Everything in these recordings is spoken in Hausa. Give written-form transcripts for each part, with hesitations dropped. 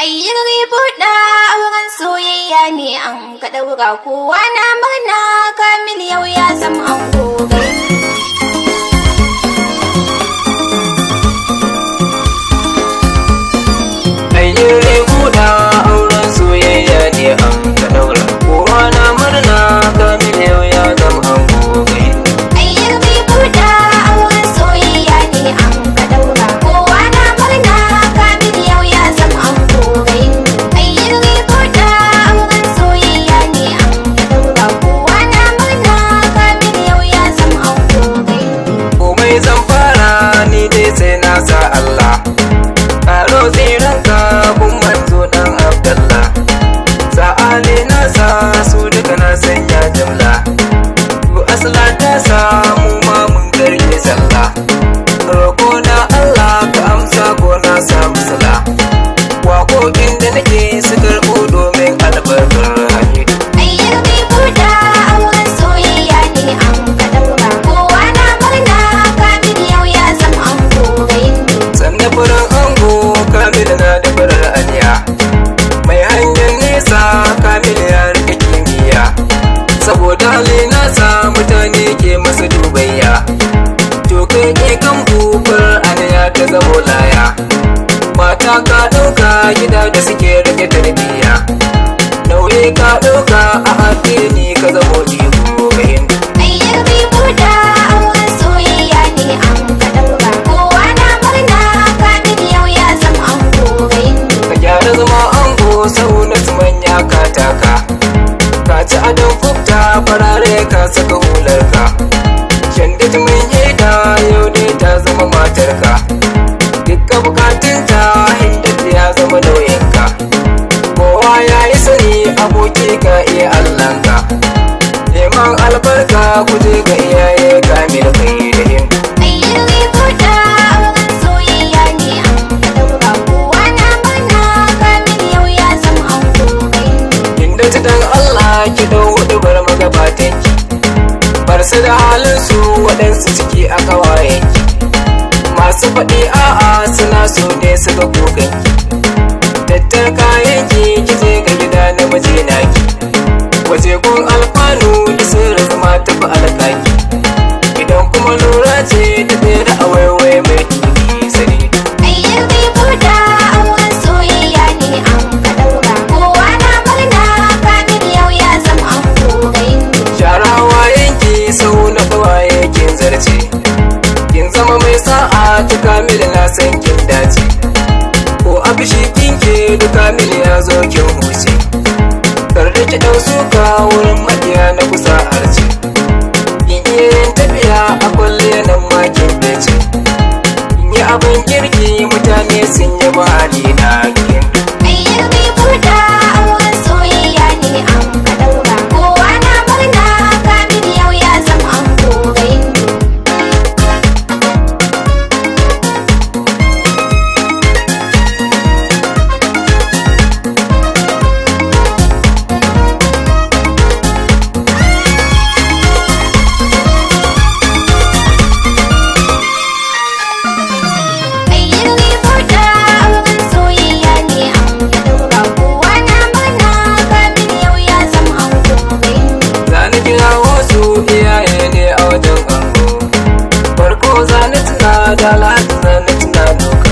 Ayyar buɗa auren soyayya ne an ka ɗaura kowa na murna Kamil yau ya zama an gobe. Ayyar buɗa auren soyayya ne an ka ɗaura kowa na murna Kamil yau ya zama an gobe. Ayyar buɗa auren soyayya ne an ka ɗaura kowa na murna Kamil yau ya zama an gobe. Ayyar buɗa auren soyayya ne an ka ɗaura kowa na murna Kamil yau ya zama an gobe. Komai zan fara ni dai sai na sa Allah, karo tsiranka kun manzo dan Abdallah, sa'ali na sa su duka na sanya jimla, ku asala ta samu ma mun garke sallah, roko na Allah ka amsa ko na samu sala, waƙoƙin da nake su karɓo domin albarkar Hamidu. Ayyar buɗa auren soyayya ne an ka ɗaura kowa na murna Kamil yau ya zama an gobe. Sannan furen ango Kamil na da farar aniya, mai hanyar nesa Kamil ya rike kimiyya, saboda hali nasa mutane ke masa dubayya, to kai ke kan bufar aniya ta zamo laya, mata ka ɗauka gida da suke rike tarbiyya, nauyi ka ɗauka a addini ka zamo jigo ga hindu. Ayyar buɗa auren soyayya ne an ka ɗaura kowa na murna Kamil yau ya zama an gobe. Ka gyara zama ango sau na manya ka taka, ka ci adon fufta farare ka saka hularka, shanda jimin hida yau ne ta zama matarka, dukka bukatunta hinda ya zama nauyinka, kowa ya yi sani aboki ka iya allanka, neman albarka kuje ga iyaye Kamil kai da hindu. Ayyar buɗa auren soyayya ne an ka ɗaura kowa na murna Kamil yau ya zama an gobe. Inda ta dan Allah ki dau hudu bar magabatanki, bar su da halin su waɗansu ciki a kawayenki, masu faɗi a'a suna so ne su ga kokanki, tattar kayanki ki je ga gida na maje naki, waje gun alfanu da sirri zama tafi alkaki, idan kuma lura ce ta tsere a waiwai mai tuki sani. Ayyar buɗa auren soyayya ne an ka ɗaura kowa na murna Kamil yau ya zama an gobe. Sharawa yanki sau na kawaye kin zarce, kin zama mai sa'a ta Kamil na san kin dace, ko abishi kinke da Kamil ya zo kin huce, kar da ki ɗau suka wurin maƙiya na kusa arce, kin iya yin tafiya a kwalle nan ma kin dace, kin yi abin kirki mutane sun yi ba halina kin. Ayyar buɗa auren soyayya ne an ka ɗaura kowa na murna Kamil yau ya zama an gobe. Ayyar buɗa auren soyayya ne an ka ɗaura kowa na murna Kamil yau ya zama an gobe. Zani kira wasu iyaye ne a wajen ango, farko zani tuna da alhaji zani tuna doka,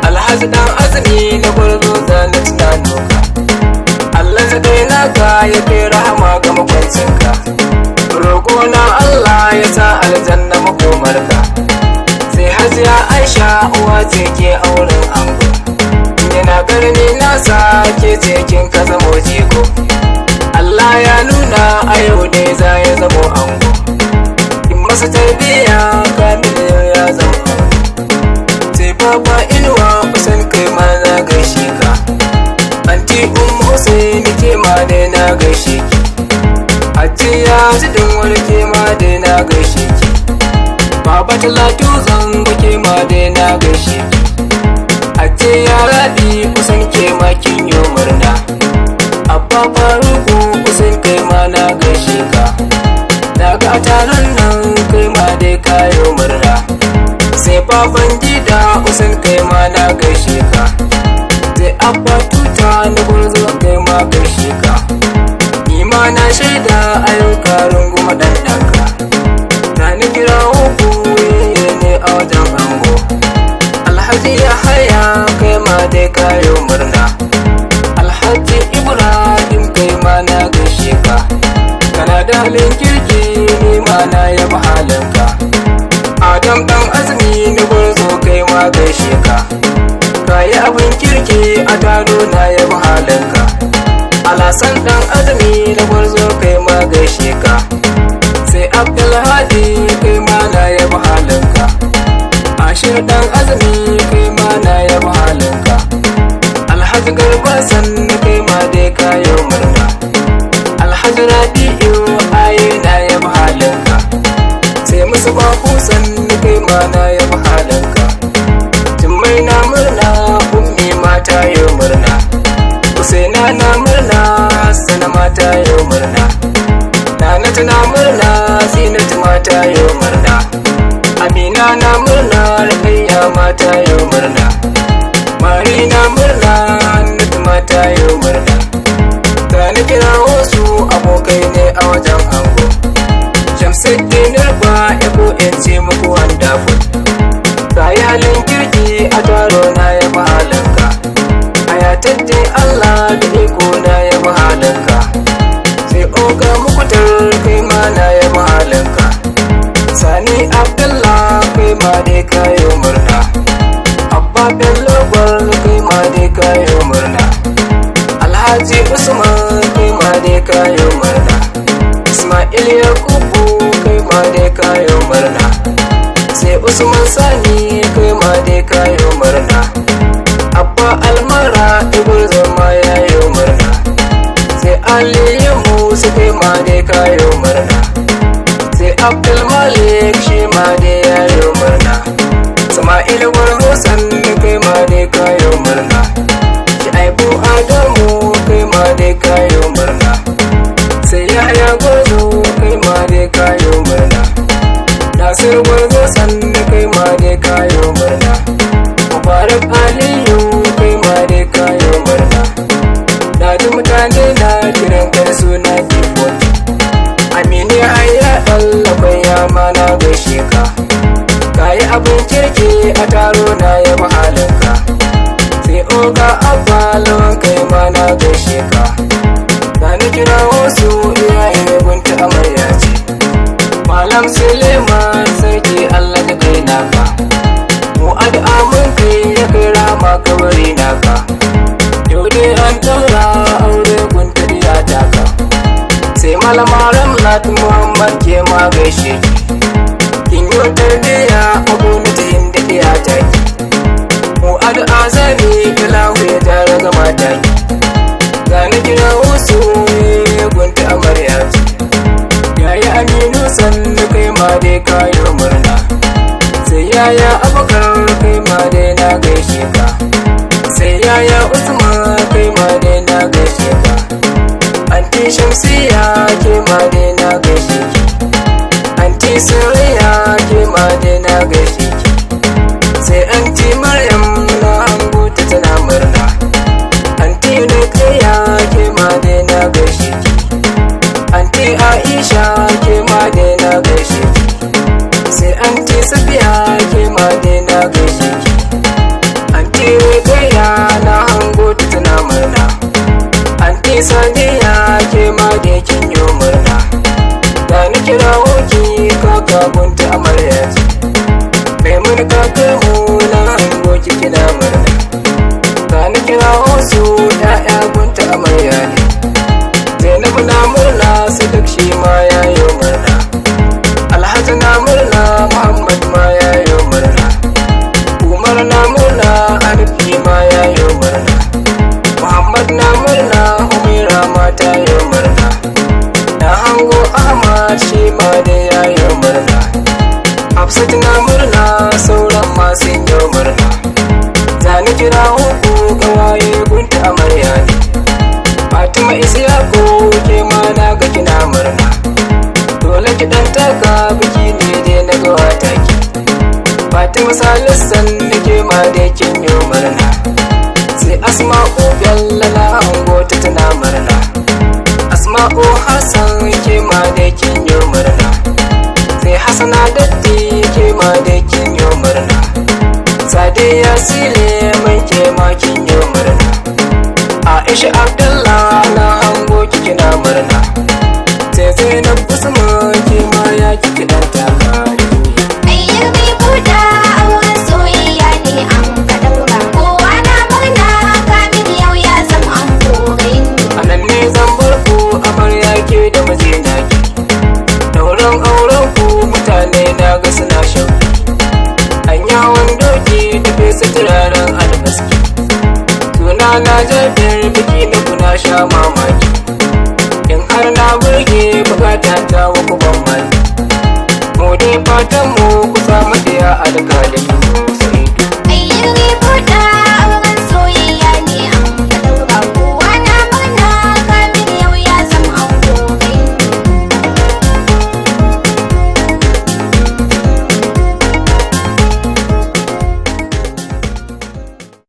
alhaji dan azumi na gwarzo zani tuna doka, Allah ta kai naka ya kai rahama ga makwancinka, roƙo na Allah ya sa aljanna makomarka, sai hajiya Aisha uwa ce ke auren ango, yana karni nasa ke ce kin ka zamo jiko, Allah ya nuna a yau ne za ya zamo ango, in masa tarbiyya Kamil ya zama ango, sai baba inuwa kusan kai ma na gaishe ka, anti sai nike ma dai na gaishe ki, hajiya tudun wani ke ma dai na gaishe ki, baba talatu zango ke ma dai na gaishe ki, hajiya rabi kusan ke ma kin yo murna, abba faruku kusan kai ma na gaishe ka, daga a taron nan kai ma dai kayo murna, sai baban gida kusan kai ma na gaishe ka, sai abba tuta na gwarzo kai ma gaishe ka. Ni ma na shaida a yau karin goma ɗanɗanka. Na ni kira uku ne a wajen ango. Alhaji ya haya kai ma dai kayo murna. Alhaji Ibrahim kai ma na gaishe ka. Kana da halin kirki ni ma na yaba halinka. Adam ɗan azumi na gwarzo kai ma gaishe ka. Kayi abin kirki a taro na yaba halinka. Alasan ɗan azumi na gwarzo kai ma gaishe ka. Sai Abdulhadi kai ma na yaba halinka. Ashir ɗan azumi kai ma na yaba halinka. Alhaji Garba sannu kai ma dai kayo murna. Alhaji Rabi'u aye na yaba halinka. Sai musu baku sannu kai ma na yaba halinka. Jummai na murna ummi mata yau murna. Usaina na murna Hassana mata yau murna. Nana tana murna Zinatu mata yau murna. Amina na murna Rukayya mata yau murna. Mari na murna Hannatu mata yau murna. Gani kira wasu abokai ne a wajen ango. Shamsuddin Rba ego in ce muku wonderful. Kayi halin kirki a taro na yaba halinka. Ayatacce Allah da iko na yaba halinka. Sai oga mukutar kai ma na yaba halinka. Sani Abdullah kai ma dai kayo murna. Abba Bello Gwal kai ma dai kayo murna. Alhaji Usman kai ma dai kayo murna. Ismail Yakubu kai ma dai kayo murna. Sai Usman Sani kai ma dai kayo murna. Abba Almara Ibur zama yayo murna. Sai Aliyu Musa kai ma dai kayo murna. Sai Abdul Malik shi ma dai yayo murna. Sama'il Gwarzo sannu kai ma dai kayo murna. Shaibu Adamu kai ma dai kayo murna. Sai Yahya Gwarzo kai ma dai kayo murna. Nasir Gwarzo sannu kai ma dai kayo murna. Mubarak Aliyu kai ma dai kayo murna. Na ji mutane na kiran kai suna G40. Amini hayya ɗallakwai ya ma na gaishe ka. Kayi abin kirki a taro na yaba halinka. Sai oga abba lawan kai ma na gaishe ka. Gani kira wasu iyaye gunta amarya ce. Malam Suleiman sarki Allah da kai naka. Mu addu'a mun kai ya kai rama kabari naka. Yau dai an daura aure gunta diya taka. Sai malama Ramlat Muhammad ke ma gaishe ki. Kin yi tarbiyya a gwamnati inda diya taki. Mu addu'a zani ilahu ya tara ga mata ki. Gani kira wasu gunta amarya ce. Yaya Aminu sannu kai ma dai kayo murna. Sai yaya Abubakar kai ma dai na gaishe ka. Sai yaya Usman kai ma dai na gaishe ka. Anti Shamsiya ke ma dai na gaishe ki. Anti Suriya ke ma dai na gaishe ki. Sai Anti Maryam na hango ta tana murna. Anti Rukayya ke ma dai na gaishe ki. Anti Aisha ke ma dai na gaishe ki. Sai Anti Safiya ke ma dai na gaishe ki. Anti Rukayya na hango ta tana murna. Anti Sadiya ke ma dai kin yi murna. Da ni kira woki kaka gunta amarya ce. Mai mun kakar mu na hango ki kina murna. Da ni kira wasu ya'ya gunta amarya ne. Zainab na murna Sadiq shi ma yayo murna. Alhaji na murna Muhammad ma yayo murna. Umar na murna Arfi ma yayo murna. Muhammad na murna Humaira ma ta yo murna. Na hango Ahmad shi ma da yayo murna. Hafsat na murna sauran ma sun yo murna. Zani kira uku gawaye gunta amarya ne. Fatima Isyaku ke ma na ga kina murna. Dole ki dan taka biki ne dai na ga wata ki. Fatima Salisan nake ma dai kin yo murna. Sai Asma'u sallala ango ta tana murna. Asma'u Hassan ke ma da kin yi murna. Sai Hassana Datti ke ma da kin yi murna. Sadiya Sile mai ke ma kin yi murna. Aisha Abdullah na hango kike na murna. Sai Zainab Usman ke ma ya kike dan takari. Ayyar mai buɗa auren soyayya ne an ka daura. Kowa na murna kamin yau ya zama an kogayin. Anan ne zan bar ku amarya ke da mijina ki. Dauran auren ku mutane na ga suna shauki. An yawon doki da fesa turaren albaski. Suna na jabir biki na kuna sha mamaki. In har na burge bukata ta wa ku ban mali. Mu dai fatan mu ku samu ɗaya alƙalin.